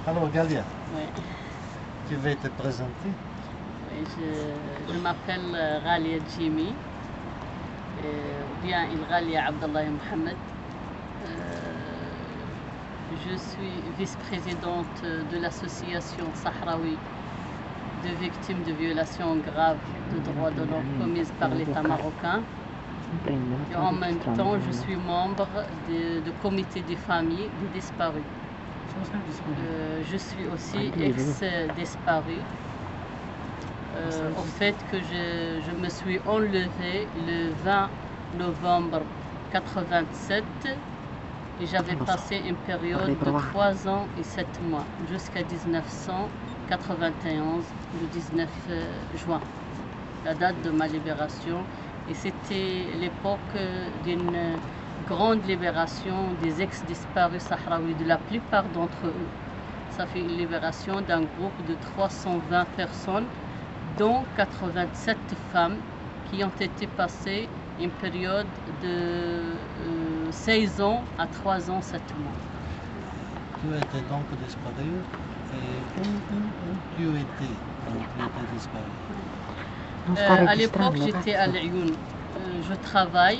Alors Galia, Oui. tu vas te présenter? Oui, je m'appelle Ghalia Djimi, bien il Ghalia Abdallah Mohamed. Je suis vice-présidente de l'association sahraoui de victimes de violations graves de droits de l'homme commises par l'État marocain. Et en même temps, je suis membre du comité des familles des disparus. Je suis aussi ex-disparu. Au fait que je me suis enlevée le 20 novembre 87 et j'avais passé une période de 3 ans et 7 mois jusqu'à 1991, le 19 juin, la date de ma libération. Et c'était l'époque d'une grande libération des ex-disparus sahraouis, de la plupart d'entre eux. Ça fait une libération d'un groupe de 320 personnes, dont 87 femmes qui ont été passées une période de 16 ans à 3 ans, 7 mois. Tu étais donc disparu et où tu étais quand tu étais disparu? À l'époque, j'étais à l'Ayoun. Je travaille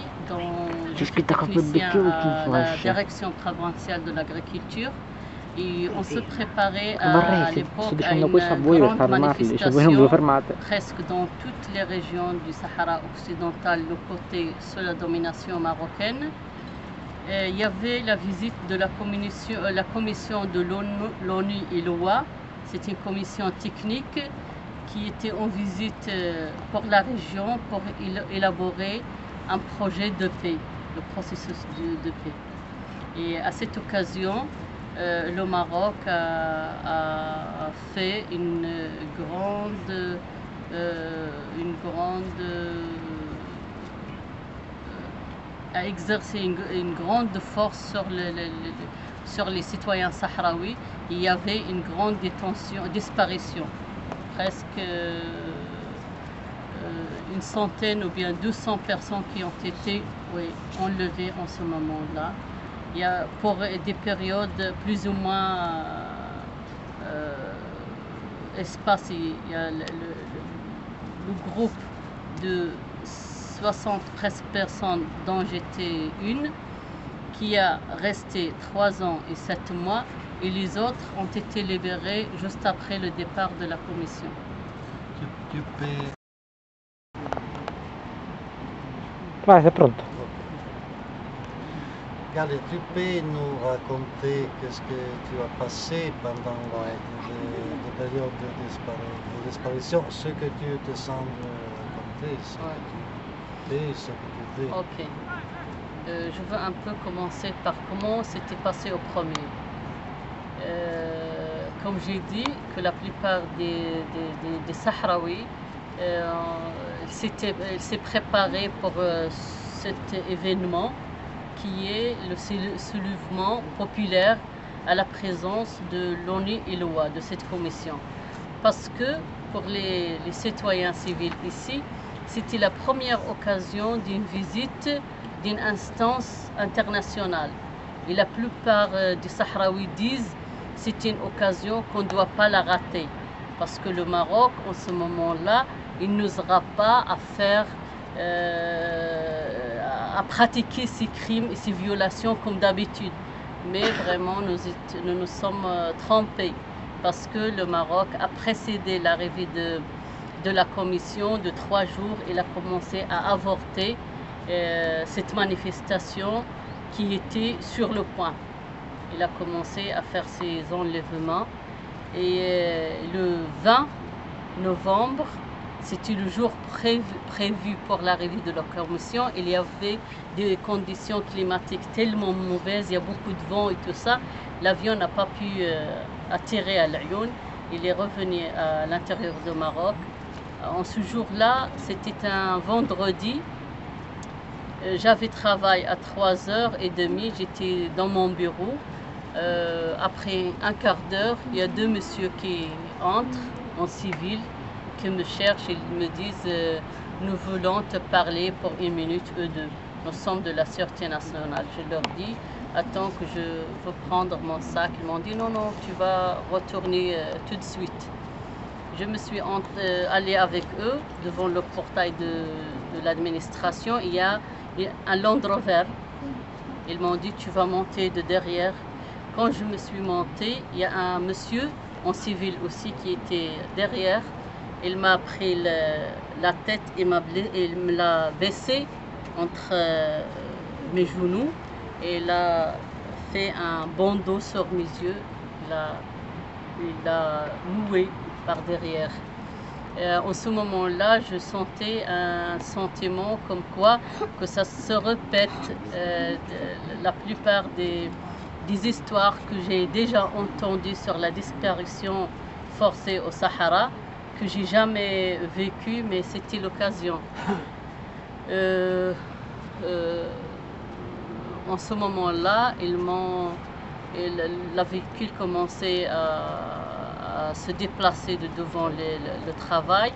je suis technicien à la direction provinciale de l'agriculture et on se préparait à l'époque à une grande manifestation presque dans toutes les régions du Sahara occidental, le côté sous la domination marocaine. Il y avait la visite de la commission de l'ONU et l'OA. C'est une commission technique qui était en visite pour la région pour élaborer un projet de paix, le processus de paix. Et à cette occasion, le Maroc a fait a exercé une grande force sur les citoyens sahraouis. Il y avait une grande disparition. Presque une centaine ou bien 200 personnes qui ont été enlevées en ce moment-là. Il y a pour des périodes plus ou moins espacées. Il y a le groupe de 60 presque personnes dont j'étais une, qui a resté 3 ans et 7 mois. Et les autres ont été libérés juste après le départ de la commission. Tu peux... Vai, c'est pronto. Galia, tu peux nous raconter qu'est-ce que tu as passé pendant la période de disparition, ce que tu te sens raconter, ce que tu fais, ce que tu fais. Ok. Je veux un peu commencer par comment c'était passé au premier. Comme j'ai dit, que la plupart des Sahraouis s'est préparé pour cet événement qui est le soulèvement populaire à la présence de l'ONU et l'OA, de cette commission. Parce que pour les citoyens civils ici, c'était la première occasion d'une visite d'une instance internationale. Et la plupart des Sahraouis disent c'est une occasion qu'on ne doit pas la rater. Parce que le Maroc, en ce moment-là, il n'osera pas à pratiquer ces crimes et ces violations comme d'habitude. Mais vraiment, nous nous sommes trompés. Parce que le Maroc a précédé l'arrivée de la commission de 3 jours. Il a commencé à avorter cette manifestation qui était sur le point. Il a commencé à faire ses enlèvements et le 20 novembre, c'était le jour prévu pour l'arrivée de la commission. Il y avait des conditions climatiques tellement mauvaises, il y a beaucoup de vent et tout ça. L'avion n'a pas pu atterrir à l'Ayoun. Il est revenu à l'intérieur du Maroc. En ce jour-là, c'était un vendredi. J'avais travaillé à 3h30, j'étais dans mon bureau. Après un quart d'heure, il y a 2 messieurs qui entrent en civil, qui me cherchent et me disent nous voulons te parler pour 1 minute, eux deux. Nous sommes de la Sûreté nationale. Je leur dis attends que je veux prendre mon sac. Ils m'ont dit non, non, tu vas retourner tout de suite. Je me suis allée avec eux devant le portail de l'administration. Il y a un Land Rover. Ils m'ont dit tu vas monter de derrière. Quand je me suis montée, il y a un monsieur en civil aussi qui était derrière. Il m'a pris la tête et il me l'a baissé entre mes genoux et il a fait un bandeau sur mes yeux. Il a noué par derrière. En ce moment-là, je sentais un sentiment comme quoi que ça se répète la plupart des histoires que j'ai déjà entendues sur la disparition forcée au Sahara, que j'ai jamais vécu, mais c'était l'occasion. En ce moment-là, la véhicule commençait à se déplacer devant le travail.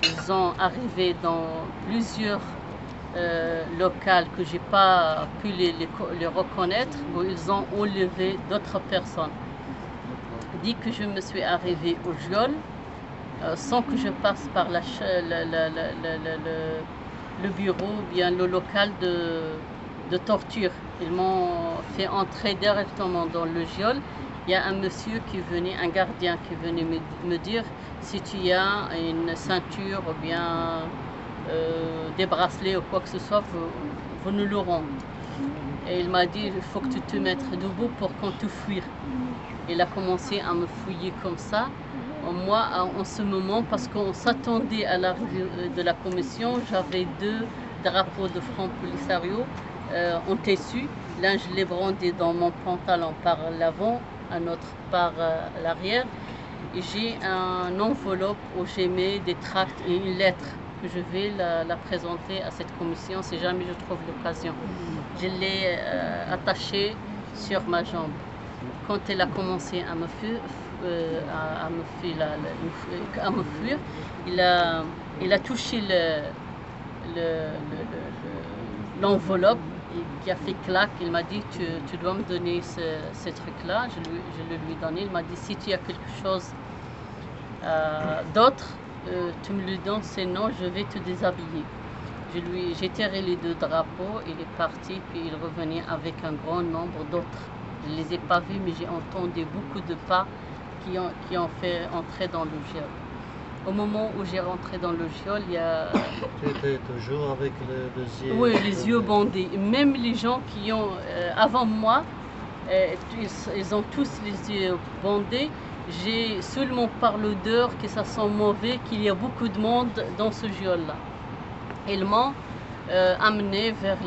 Ils ont arrivé dans plusieurs locales que j'ai pas pu les reconnaître, où ils ont enlevé d'autres personnes. Dit que je me suis arrivée au Giol sans que je passe par le bureau ou bien le local de torture. Ils m'ont fait entrer directement dans le Giol. Il y a un monsieur qui venait, un gardien qui venait me dire si tu as une ceinture ou bien des bracelets ou quoi que ce soit, vous nous l'aurons. Et il m'a dit il faut que tu te mettes debout pour qu'on te fouille. Il a commencé à me fouiller comme ça. Moi, en ce moment, parce qu'on s'attendait à l'arrivée de la commission, j'avais 2 drapeaux de Front Polisario en tissu. L'un, je l'ai brandé dans mon pantalon par l'avant, un autre par l'arrière. Et j'ai une enveloppe où j'ai mis des tracts et une lettre que je vais la présenter à cette commission si jamais je trouve l'occasion. Je l'ai attachée sur ma jambe. Quand elle a commencé à me fuir, il a touché l'enveloppe qui a fait claque. Il m'a dit tu dois me donner ce truc-là. Je le lui ai donné. Il m'a dit si tu as quelque chose d'autre, tu me le donnes, sinon je vais te déshabiller. J'ai tiré les 2 drapeaux, il est parti, puis il revenait avec un grand nombre d'autres. Je ne les ai pas vus, mais j'ai entendu beaucoup de pas qui ont fait entrer dans le Giol. Au moment où j'ai rentré dans le Giol, il y a... Tu étais toujours avec les yeux... Oui, les yeux bandés. Même les gens qui ont, avant moi, ils ont tous les yeux bandés. J'ai seulement par l'odeur que ça sent mauvais, qu'il y a beaucoup de monde dans ce Giol-là. Ils m'ont amené vers